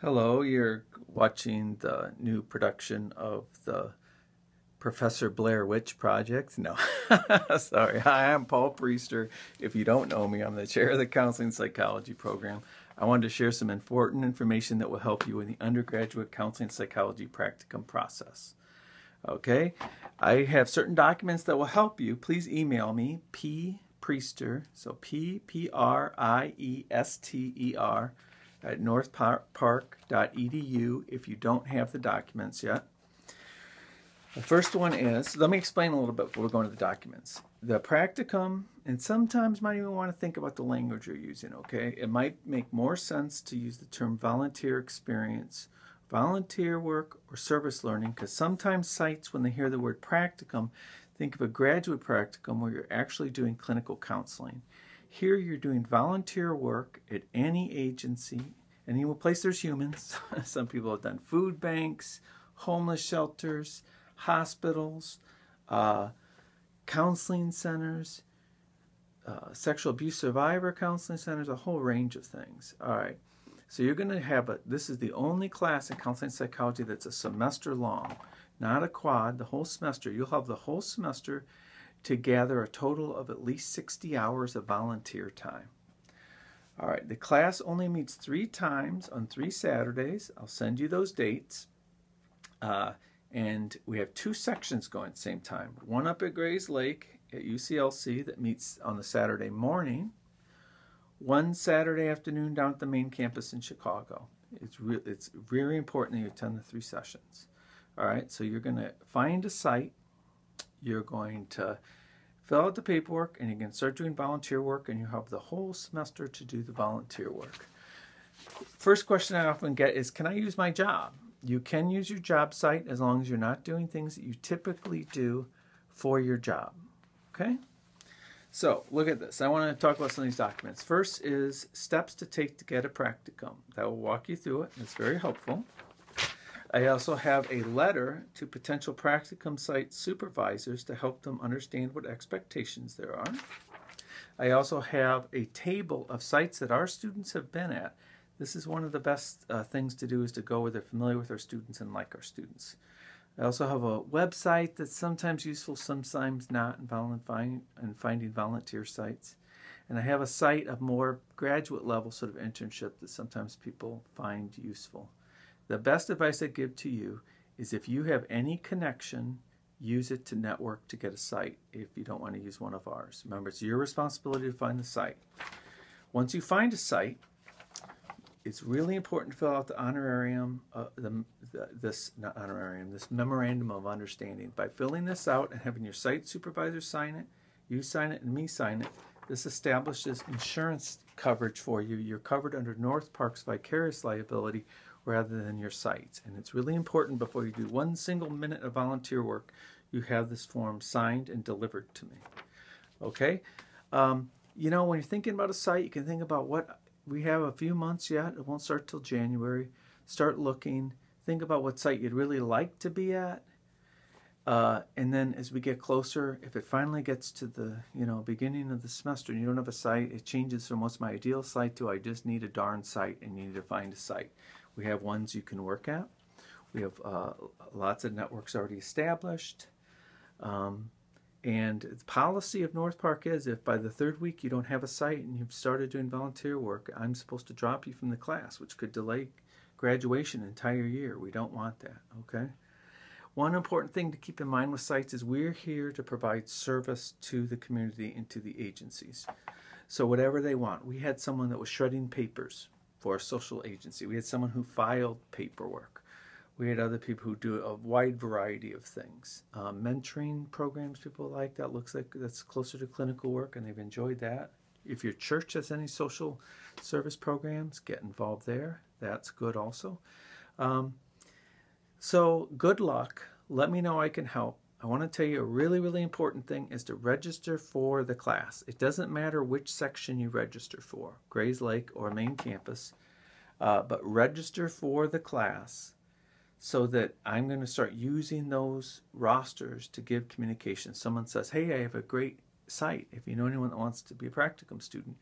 Hello, you're watching the new production of the Professor Blair Witch Project. No, sorry. Hi, I'm Paul Priester. If you don't know me, I'm the chair of the Counseling Psychology program. I wanted to share some important information that will help you in the undergraduate counseling psychology practicum process. Okay, I have certain documents that will help you. Please email me, ppriester, so P-R-I-E-S-T-E-R, at northpark.edu if you don't have the documents yet. The first one is, let me explain a little bit before we go into the documents. The practicum, and sometimes you might even want to think about the language you're using, okay? It might make more sense to use the term volunteer experience, volunteer work, or service learning, because sometimes sites, when they hear the word practicum, think of a graduate practicum where you're actually doing clinical counseling. Here you're doing volunteer work at any agency, any place there's humans. Some people have done food banks, homeless shelters, hospitals, counseling centers, sexual abuse survivor counseling centers, a whole range of things. All right, so you're going to have this is the only class in counseling psychology that's a semester long, not a quad, the whole semester. You'll have the whole semester to gather a total of at least 60 hours of volunteer time. All right, the class only meets 3 times on 3 Saturdays. I'll send you those dates. And we have 2 sections going at the same time. One up at Grays Lake at UCLC that meets on the Saturday morning. One Saturday afternoon down at the main campus in Chicago. It's very important that you attend the 3 sessions. All right, so you're going to find a site. You're going to fill out the paperwork, and you can start doing volunteer work, and you have the whole semester to do the volunteer work. First question I often get is, can I use my job? You can use your job site as long as you're not doing things that you typically do for your job. Okay? So, look at this. I want to talk about some of these documents. First is steps to take to get a practicum. That will walk you through it. It's very helpful. I also have a letter to potential practicum site supervisors to help them understand what expectations there are. I also have a table of sites that our students have been at. This is one of the best things to do, is to go where they're familiar with our students and like our students. I also have a website that's sometimes useful, sometimes not, in finding volunteer sites. And I have a site of more graduate level sort of internship that sometimes people find useful. The best advice I give to you is, if you have any connection, use it to network to get a site if you don't want to use one of ours. Remember, it's your responsibility to find the site. Once you find a site, it's really important to fill out the honorarium, this memorandum of understanding. By filling this out and having your site supervisor sign it, you sign it, and me sign it, this establishes insurance coverage for you. You're covered under North Park's vicarious liability rather than your sites. And it's really important, before you do one single minute of volunteer work, you have this form signed and delivered to me. Okay? You know, when you're thinking about a site, you can think about what we have a few months yet. It won't start till January. Start looking. Think about what site you'd really like to be at. And then as we get closer, if it finally gets to the beginning of the semester and you don't have a site, it changes from what's my ideal site to I just need a darn site, and you need to find a site. We have ones you can work at. We have lots of networks already established. And the policy of North Park is, if by the 3rd week you don't have a site and you've started doing volunteer work, I'm supposed to drop you from the class, which could delay graduation an entire year. We don't want that, okay? One important thing to keep in mind with sites is we're here to provide service to the community and to the agencies. So whatever they want. We had someone that was shredding papers for a social agency. We had someone who filed paperwork. We had other people who do a wide variety of things. Mentoring programs people like, that looks like that's closer to clinical work, and they've enjoyed that. If your church has any social service programs, get involved there. That's good also. So good luck. Let me know I can help. I want to tell you a really, really important thing is to register for the class. It doesn't matter which section you register for, Grays Lake or main campus, but register for the class so that I'm going to start using those rosters to give communication. Someone says, hey, I have a great site. If you know anyone that wants to be a practicum student,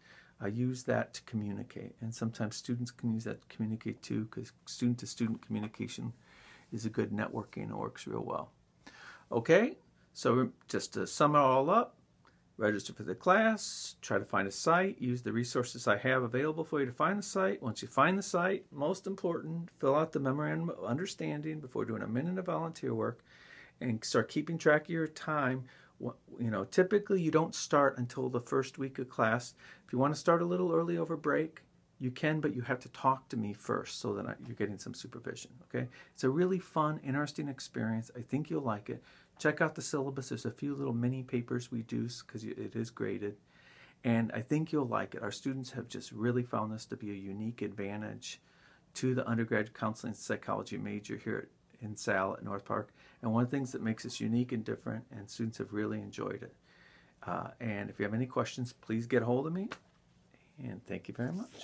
use that to communicate. And sometimes students can use that to communicate too, because student-to-student communication is a good networking and works real well. Okay, so just to sum it all up, register for the class, try to find a site, use the resources I have available for you to find the site. Once you find the site, most important, fill out the memorandum of understanding before doing a minute of volunteer work, and start keeping track of your time. Typically you don't start until the first week of class. If you want to start a little early over break, you can, but you have to talk to me first so that you're getting some supervision, okay? It's a really fun, interesting experience. I think you'll like it. Check out the syllabus. There's a few little mini papers we do because it is graded. And I think you'll like it. Our students have just really found this to be a unique advantage to the undergraduate counseling psychology major here in SAL at North Park. And one of the things that makes us unique and different, and students have really enjoyed it. And if you have any questions, please get a hold of me. And thank you very much.